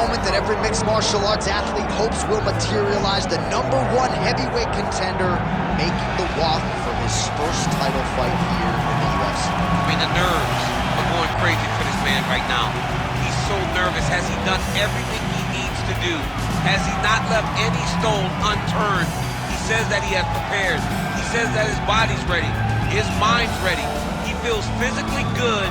moment that every mixed martial arts athlete hopes will materialize. The #1 heavyweight contender making the walk from his first title fight here in the UFC. I mean, the nerves are going crazy for this man right now. He's so nervous. Has he done everything he needs to do? Has he not left any stone unturned? He says that he has prepared. He says that his body's ready. His mind's ready. He feels physically good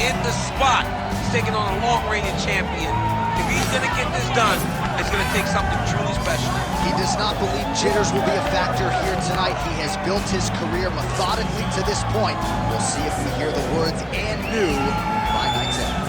in the spot. He's taking on a long-reigning champion. If he's going to get this done, it's going to take something truly special. He does not believe jitters will be a factor here tonight. He has built his career methodically to this point. We'll see if we hear the words "and new" by night's end.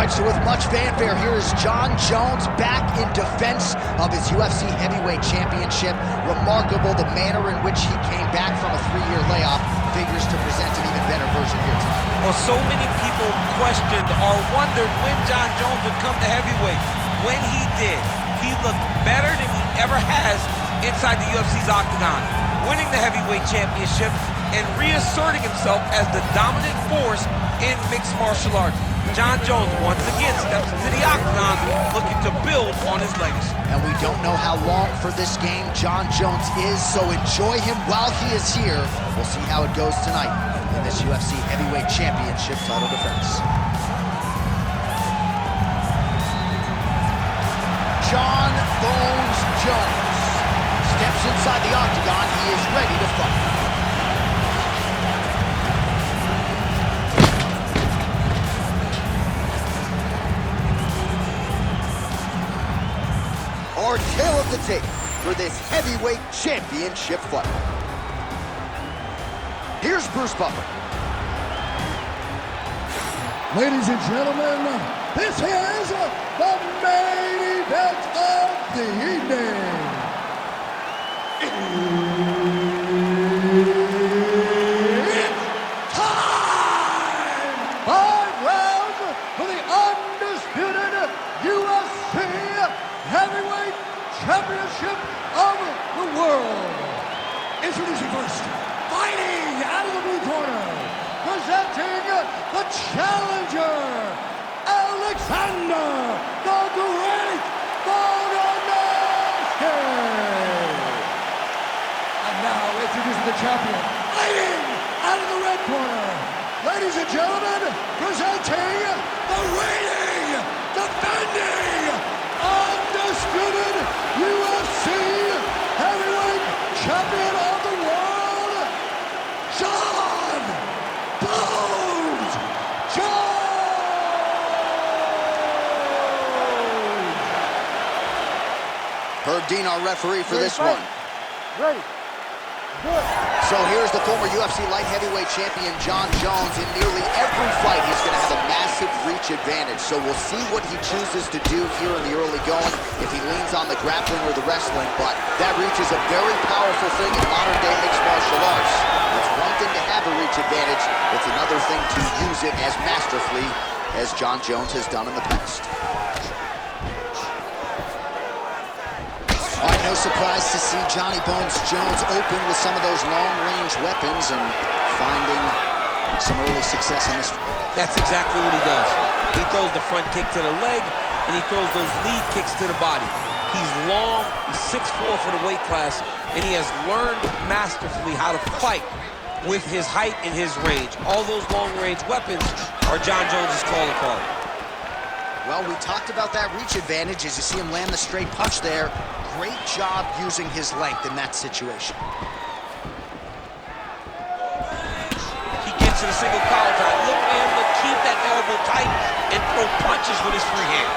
So with much fanfare, here is Jon Jones back in defense of his UFC heavyweight championship. Remarkable the manner in which he came back from a 3-year layoff. Figures to present an even better version here tonight. Well, so many people questioned or wondered when Jon Jones would come to heavyweight. When he did, he looked better than he ever has inside the UFC's octagon, winning the heavyweight championship and reasserting himself as the dominant force in mixed martial arts. Jon Jones once again steps into the octagon looking to build on his legacy. And we don't know how long for this game Jon Jones is, so enjoy him while he is here. We'll see how it goes tonight in this UFC heavyweight championship title defense. Jon Bones Jones steps inside the octagon. He is ready to fight. Our tale of the tape for this heavyweight championship fight. Here's Bruce Buffer. Ladies and gentlemen, this is the main event of the evening. It's time! 5 rounds for the undisputed UFC Heavyweight Championship of the world. Introducing first, fighting out of the blue corner, presenting the challenger, Alexander the Great Volkanovski. And now introducing the champion, fighting out of the red corner, ladies and gentlemen, presenting the reigning, defending, undisputed UFC heavyweight champion of the world, Jon Bones Jones! Herb Dean, our referee for this one. Ready. Good. So here's the former UFC light heavyweight champion, Jon Jones. In nearly every fight, he's going to have a massive reach advantage. So we'll see what he chooses to do here in the early going, if he leans on the grappling or the wrestling. But that reach is a very powerful thing in modern-day mixed martial arts. It's one thing to have a reach advantage. It's another thing to use it as masterfully as Jon Jones has done in the past. All right, no surprise to see Johnny Bones Jones open with some of those long-range weapons and finding some early success in this. That's exactly what he does. He throws the front kick to the leg, and he throws those lead kicks to the body. He's long, he's 6'4" for the weight class, and he has learned masterfully how to fight with his height and his range. All those long-range weapons are Jon Jones' calling card. Well, we talked about that reach advantage as you see him land the straight punch there. Great job using his length in that situation. He gets to the single collar tie. Look for him to keep that elbow tight and throw punches with his free hand.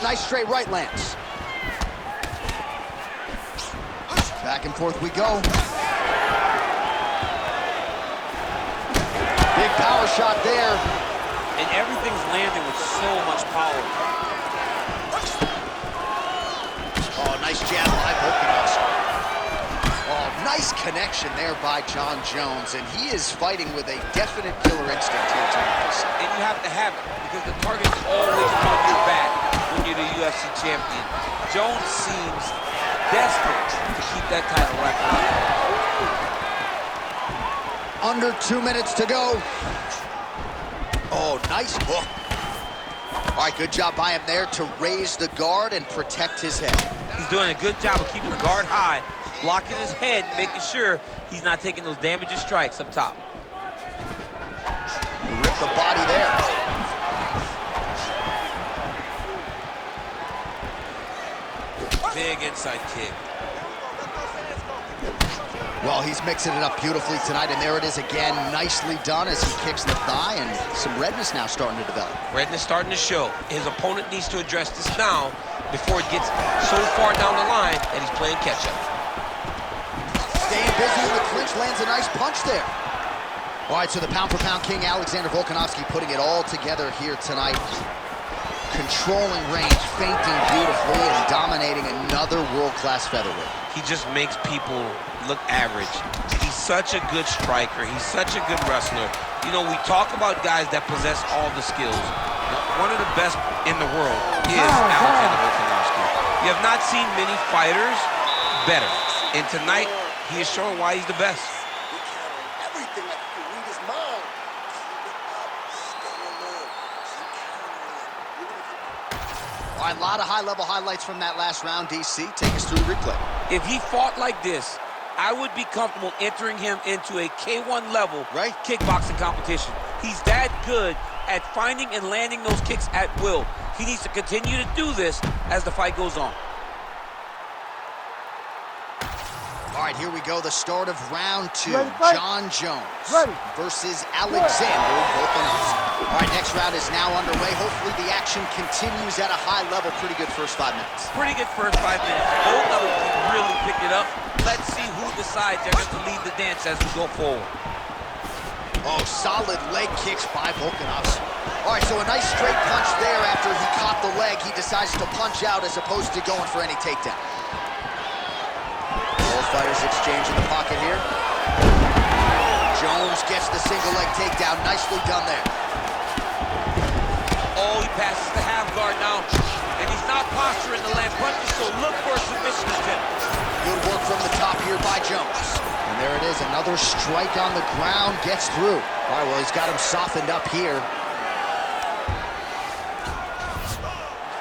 Nice straight right lands. Back and forth we go. Big power shot there. And everything's landing with so much power. Oh, nice jab by Volkanovski. Oh, nice connection there by Jon Jones, and he is fighting with a definite killer instinct here tonight. And you have to have it, because the target's always on your back when you're the UFC champion. Jones seems desperate to keep that title record. Under 2 minutes to go. Oh, nice hook. All right, good job by him there to raise the guard and protect his head. He's doing a good job of keeping the guard high, blocking his head, making sure he's not taking those damaging strikes up top. Rip the body there. Big inside kick. Well, he's mixing it up beautifully tonight, and there it is again, nicely done as he kicks the thigh, and some redness now starting to develop. Redness starting to show. His opponent needs to address this now before it gets so far down the line that he's playing catch-up. Staying busy in the clinch, lands a nice punch there. All right, so the pound-for-pound king, Alexander Volkanovski, putting it all together here tonight. Controlling range, feinting beautifully, and dominating another world-class featherweight. He just makes people look average. He's such a good striker. He's such a good wrestler. You know, we talk about guys that possess all the skills. One of the best in the world is Alexander Volkanovski. You have not seen many fighters better. And tonight, he is showing why he's the best. Everything like you can read his mind. All right, a lot of high-level highlights from that last round, DC. Take us through the replay. If he fought like this, I would be comfortable entering him into a K1 level kickboxing competition. He's that good at finding and landing those kicks at will. He needs to continue to do this as the fight goes on. All right, here we go, the start of round 2. Jon Jones versus Alexander Volkanovski. All right, next round is now underway. Hopefully the action continues at a high level. Pretty good first 5 minutes. Pretty good first 5 minutes. Both of them really picked it up. Let's see who decides they're going to lead the dance as we go forward. Oh, solid leg kicks by Volkanovski. All right, so a nice straight punch there after he caught the leg. He decides to punch out as opposed to going for any takedown. Both fighters exchange in the pocket here. Jones gets the single leg takedown. Nicely done there. Oh, he passes the half guard now. And he's not posturing to land punches, so look for a submission attempt. Good work from the top here by Jones. And there it is, another strike on the ground, gets through. All right, well, he's got him softened up here.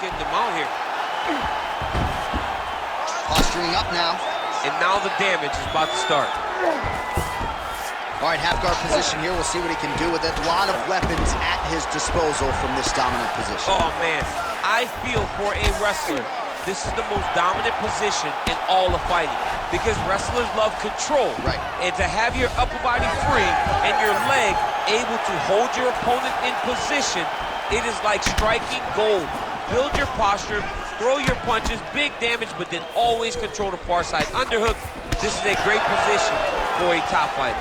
Getting them out here. Posturing up now. And now the damage is about to start. All right, half guard position here. We'll see what he can do with it. A lot of weapons at his disposal from this dominant position. Oh, man. I feel for a wrestler, this is the most dominant position in all of fighting, because wrestlers love control. And to have your upper body free and your leg able to hold your opponent in position, it is like striking gold. Build your posture, throw your punches, big damage, but then always control the far side. Underhook, this is a great position for a top fighter.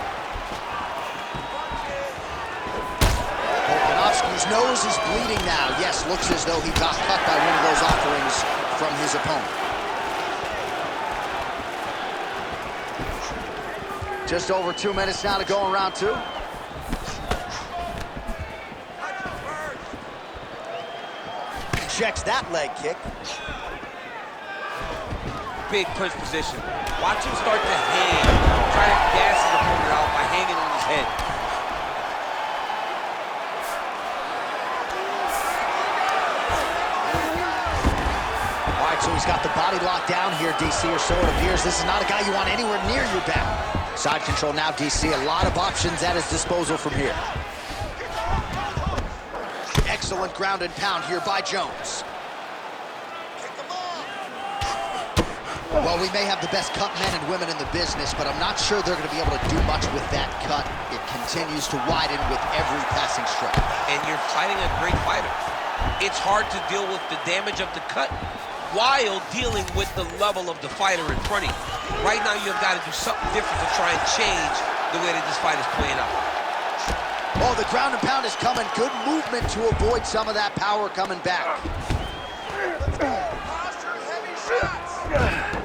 Volkanovski's nose is bleeding now. Yes, looks as though he got cut by one of those offerings from his opponent. Just over 2 minutes now to go in round 2. Checks that leg kick. Big push position. Watch him start to hang. Try to gas his opponent out by hanging on his head. All right, so he's got the body locked down here, DC, or so it appears. This is not a guy you want anywhere near your back. Side control now, DC. A lot of options at his disposal from here. Excellent ground and pound here by Jones. Well, we may have the best cut men and women in the business, but I'm not sure they're going to be able to do much with that cut. It continues to widen with every passing strike. And you're fighting a great fighter. It's hard to deal with the damage of the cut while dealing with the level of the fighter in front of you. Right now, you've got to do something different to try and change the way that this fight is playing out. Oh, the ground and pound is coming. Good movement to avoid some of that power coming back.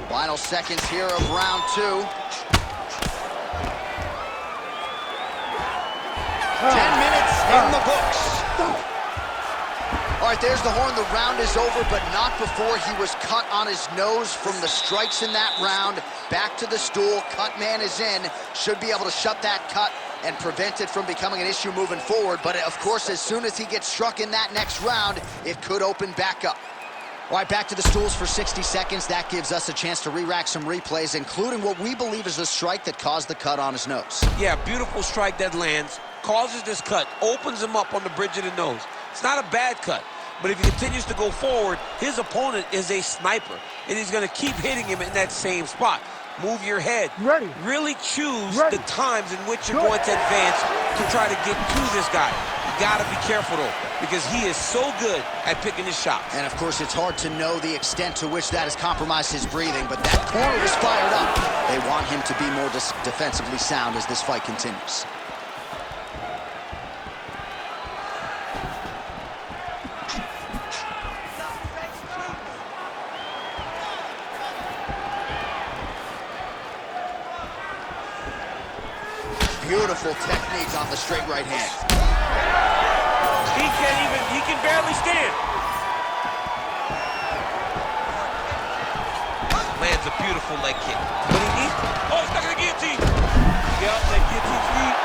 Final seconds here of round 2. 10 minutes in the books. All right, there's the horn. The round is over, but not before he was cut on his nose from the strikes in that round. Back to the stool. Cut man is in. Should be able to shut that cut and prevent it from becoming an issue moving forward. But, of course, as soon as he gets struck in that next round, it could open back up. All right, back to the stools for 60 seconds. That gives us a chance to re-rack some replays, including what we believe is a strike that caused the cut on his nose. Yeah, beautiful strike that lands, causes this cut, opens him up on the bridge of the nose. It's not a bad cut, but if he continues to go forward, his opponent is a sniper, and he's going to keep hitting him in that same spot. Move your head. Ready. Really choose the times in which you're going to advance to try to get to this guy. You got to be careful, though, because he is so good at picking his shots. And, of course, it's hard to know the extent to which that has compromised his breathing, but that corner was fired up. They want him to be more defensively sound as this fight continues. Beautiful technique on the straight right hand. He can barely stand. Lands a beautiful leg kick. But he needs, oh, he's stuck in the guillotine. Yep, that guillotine's weak.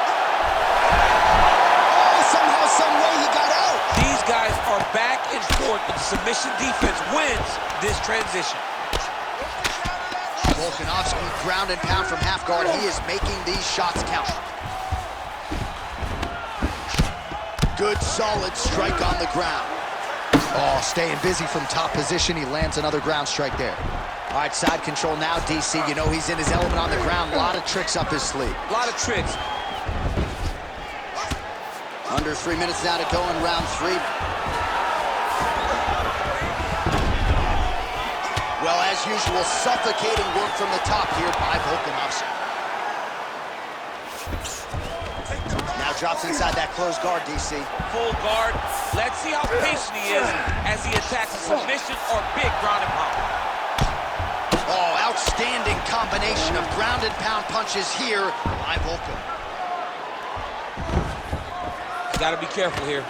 Oh, somehow, some way he got out. These guys are back and forth, but the submission defense wins this transition. Volkanovski ground and pound from half guard. He is making these shots count. Good, solid strike on the ground. Oh, staying busy from top position. He lands another ground strike there. All right, side control now, DC. You know he's in his element on the ground. A lot of tricks up his sleeve. A lot of tricks. Under 3 minutes now to go in round 3. Well, as usual, suffocating work from the top here by Volkanovski. Now drops inside that closed guard, DC. Full guard. Let's see how patient he is as he attacks a submission or big ground and pound. Oh, outstanding combination of ground and pound punches here by Volkan. He's got to be careful here.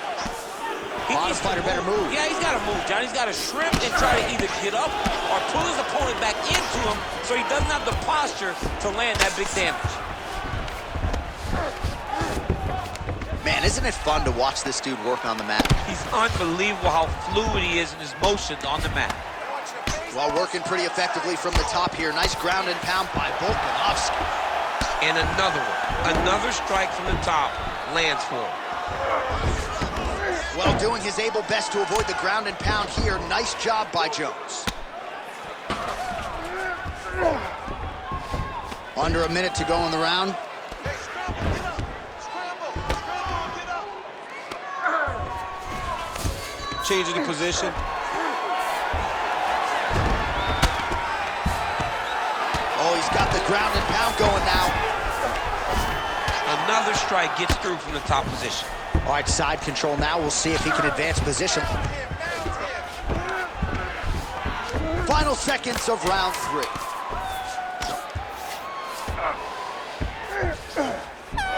Bottom fighter better move. Yeah, he's got to move, John. He's got to shrimp and try to either get up or pull his opponent back into him so he doesn't have the posture to land that big damage. Man, isn't it fun to watch this dude work on the mat? He's unbelievable how fluid he is in his motions on the mat. Well, working pretty effectively from the top here. Nice ground and pound by Volkanovski. And another one. Another strike from the top lands for him. Well, doing his able best to avoid the ground and pound here. Nice job by Jones. Under a minute to go in the round. Changing the position. Oh, he's got the ground and pound going now. Another strike gets through from the top position. All right, side control now. We'll see if he can advance position. Final seconds of round 3.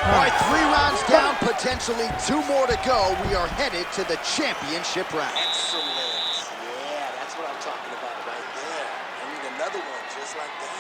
All right, 3 rounds down, potentially 2 more to go. We are headed to the championship round. Excellent. Yeah, that's what I'm talking about right there. I need another one just like that.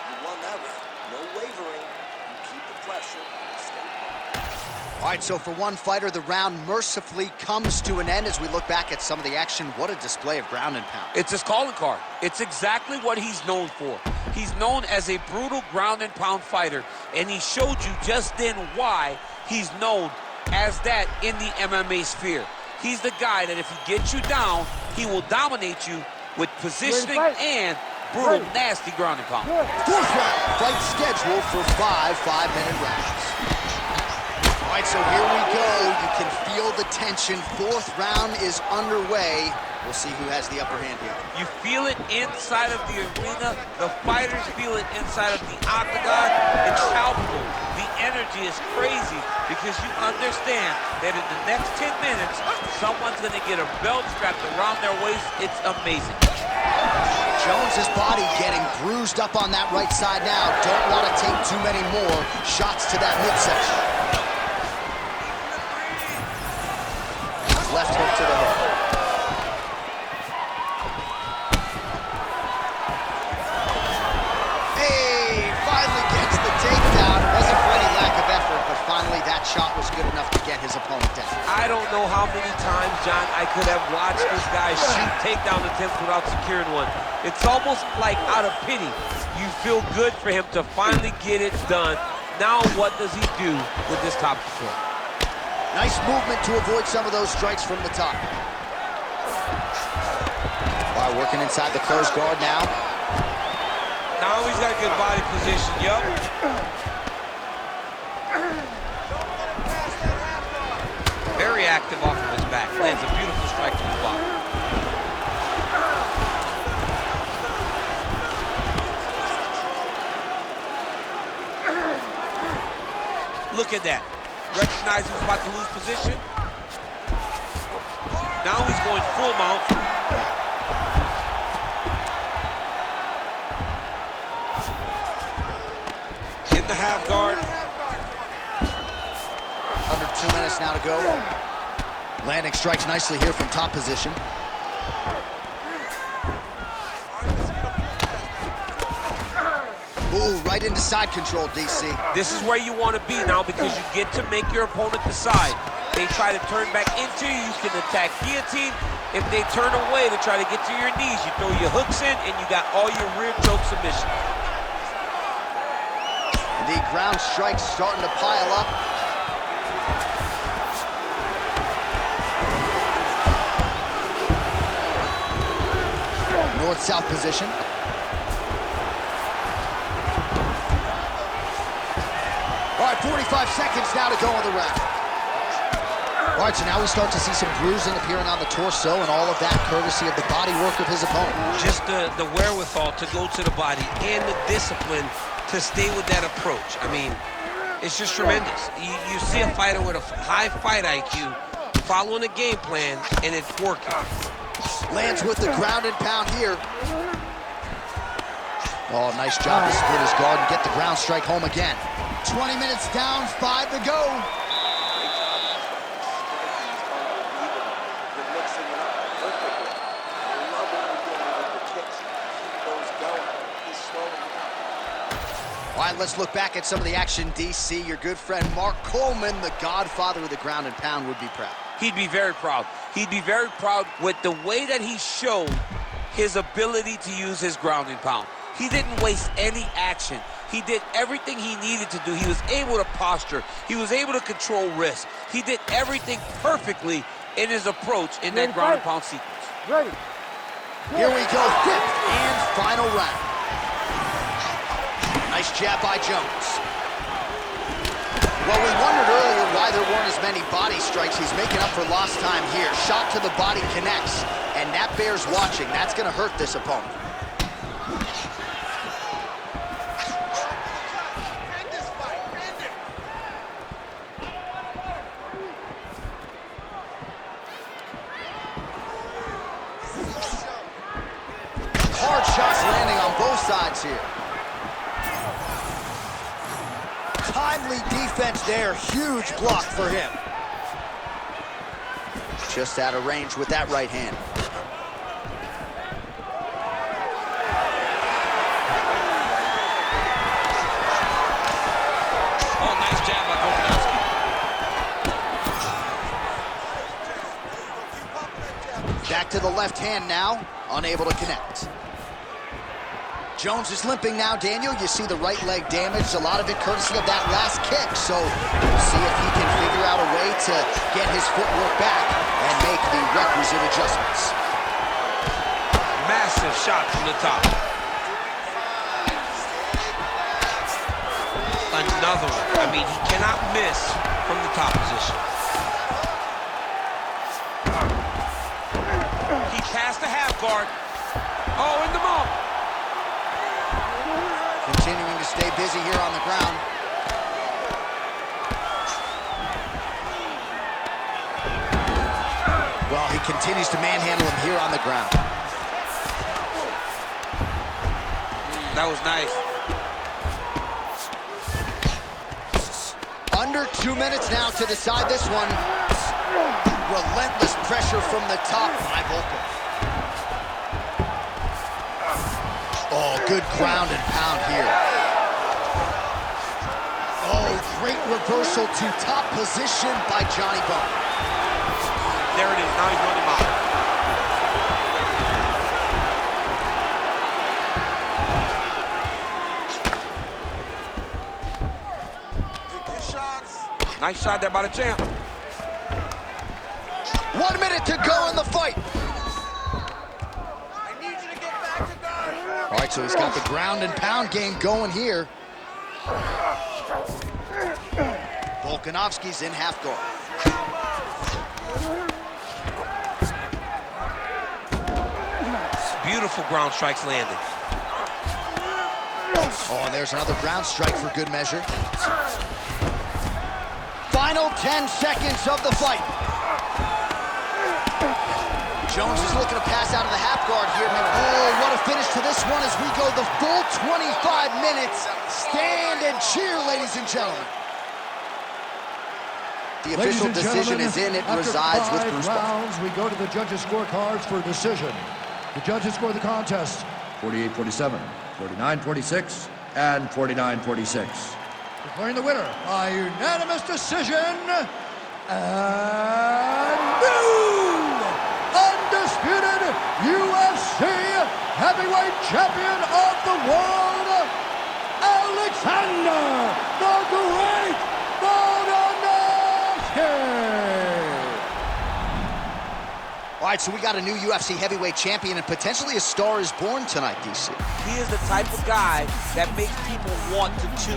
You won that round. No wavering. You keep the pressure. Stay calm. All right, so for one fighter, the round mercifully comes to an end as we look back at some of the action. What a display of ground and pound. It's his calling card. It's exactly what he's known for. He's known as a brutal ground and pound fighter, and he showed you just then why he's known as that in the MMA sphere. He's the guy that if he gets you down, he will dominate you with positioning and brutal, nasty ground and pound. 4th round, fight scheduled for 5 5-minute rounds. All All right, so here we go. You can feel the tension. Fourth round is underway. We'll see who has the upper hand here. You feel it inside of the arena. The fighters feel it inside of the octagon. It's palpable. The energy is crazy because you understand that in the next 10 minutes, someone's going to get a belt strapped around their waist. It's amazing. Jones's body getting bruised up on that right side now. Don't want to take too many more shots to that midsection. Left hook to the head. Hey, finally gets the takedown. It wasn't for any lack of effort, but finally that shot was good enough to get his opponent down. I don't know how many times, John, I could have watched this guy shoot takedown attempts without securing one. It's almost like out of pity. You feel good for him to finally get it done. Now what does he do with this top control? Nice movement to avoid some of those strikes from the top. All right, working inside the closed guard now. Now he's got a good body position, yup. Very active off of his back. Lands a beautiful strike to the bottom. Look at that. Recognize he's about to lose position. Now he's going full mount. In the half guard. Under 2 minutes now to go. Landing strikes nicely here from top position. Ooh, right into side control, DC. This is where you want to be now because you get to make your opponent decide. They try to turn back into you, you can attack guillotine. If they turn away to try to get to your knees, you throw your hooks in and you got all your rear choke submission. The ground strikes starting to pile up. North-south position. All right, 45 seconds now to go on the round. All right, so now we start to see some bruising appearing on the torso, and all of that courtesy of the body work of his opponent. Just the wherewithal to go to the body and the discipline to stay with that approach. I mean, it's just tremendous. You see a fighter with a high fight IQ following a game plan, and it's working. Lands with the ground and pound here. Oh, nice job to split his guard and get the ground strike home again. 20 minutes down, 5 to go. All right, let's look back at some of the action, DC. Your good friend Mark Coleman, the godfather of the ground and pound, would be proud. He'd be very proud. He'd be very proud with the way that he showed his ability to use his ground and pound. He didn't waste any action. He did everything he needed to do. He was able to posture. He was able to control wrist. He did everything perfectly in his approach in that ground and pound sequence. Ready. Here we go, 5th and final round. Nice jab by Jones. Well, we wondered earlier why there weren't as many body strikes. He's making up for lost time here. Shot to the body connects, and that bears watching. That's going to hurt this opponent. Hard shots landing on both sides here. Timely defense there, huge block for him. Just out of range with that right hand. Oh, nice jab by Volkanovski. Back to the left hand now, unable to connect. Jones is limping now, Daniel. You see the right leg damaged, a lot of it courtesy of that last kick. So we'll see if he can figure out a way to get his footwork back and make the requisite adjustments. Massive shot from the top. Another one. I mean, he cannot miss from the top position. He passed the half guard. Oh, in the mount. Continuing to stay busy here on the ground. Well, he continues to manhandle him here on the ground. That was nice. Under 2 minutes now to decide this one. Relentless pressure from the top by Volkov. Oh, good ground and pound here. Oh, great reversal to top position by Johnny Bone. There it is. Now he's running out. Nice shot there by the champ. 1 minute to go in the fight. I need you to get back to guard. All right, so he's got the ground and pound game going here. Volkanovski's in half guard. Beautiful ground strikes landed. Oh, and there's another ground strike for good measure. Final 10 seconds of the fight. Jones is looking to pass out of the half guard here. Oh, what a finish to this one as we go the full 25 minutes. Stand and cheer, ladies and gentlemen. The official decision is in. It resides with Bruce Buffer. We go to the judges' scorecards for a decision. The judges score the contest 48-47, 49-46, and 49-46. Declaring the winner by unanimous decision, and new undisputed UFC heavyweight champion of the world, Alexander the Great Volkanovski. All right, so we got a new UFC heavyweight champion, and potentially a star is born tonight, DC. He is the type of guy that makes people want to tune